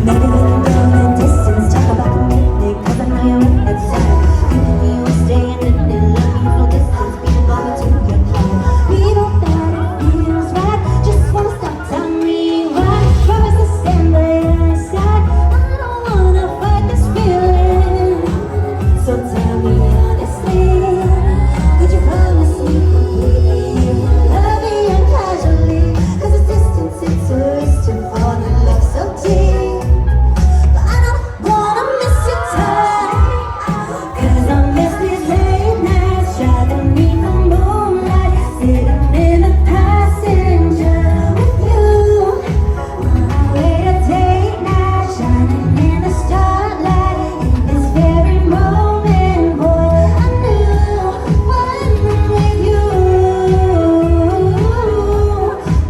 Maybe we can go the distance, talk about commitment, 'cause I know you're right outside. You and me will stay in it, love me full distance, people go to your heart. We don't that it feels right, just wanna stop, tell me why. Promise to stand by your side, I don't wanna fight this feeling. So tell me honestly, could you promise me completely you will love me uncasually? 'Cause the distance it's a risk to fall in love so deep. But I don't wanna miss your time, 'cause I miss these late nights driving beneath the moonlight, sitting in the passenger with you on our way to date night, shining in the starlight. In this very moment, boy, I knew when I'm with you,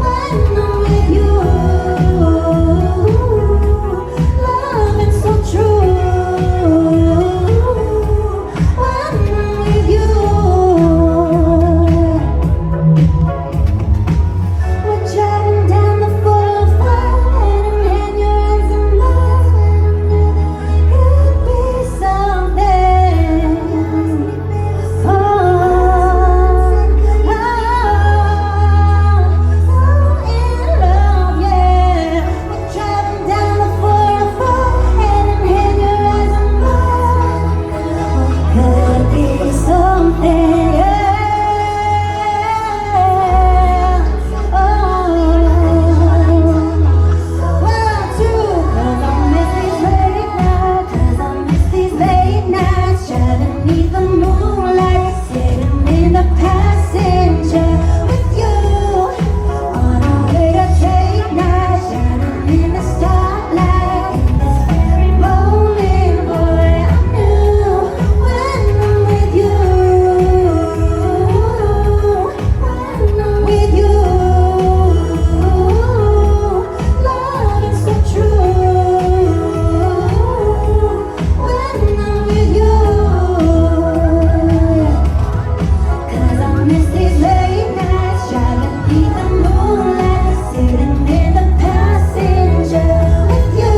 when I'm with you, love is so true. When I'm with you, we're driving down the 405, hand in hand, your eyes in mine. Could be something. Oh, in love, yeah. We're driving down the 405, hand in hand, your eyes in mine. Could be something, yeah. Oh, 1, 2, 'cause I miss these late nights, 'cause I miss these late nights, driving beneath the moonlight, sitting in the passenger with you on our way to date night, shining in the starlight. In this very moment, boy, I knew when I'm with you, when I'm with you, love is so true. When I'm with you, 'cause I miss these late nights, driving beneath the moonlight, sitting in the passenger with you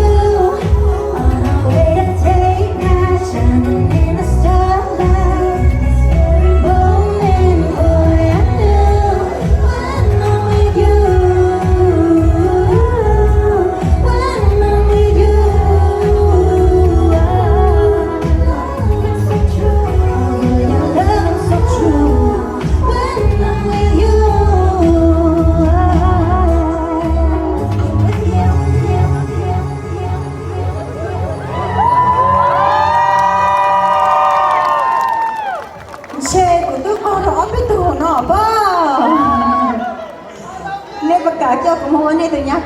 on our way to date night, shining in the starlight. This very moment, boy, I knew when I'm with you, when I'm with you, love is so true. Your love is so true. When I'm with you, Che của tôi con rõ biết tù nọ ba. Nên bà cả cho của mua này từ nhà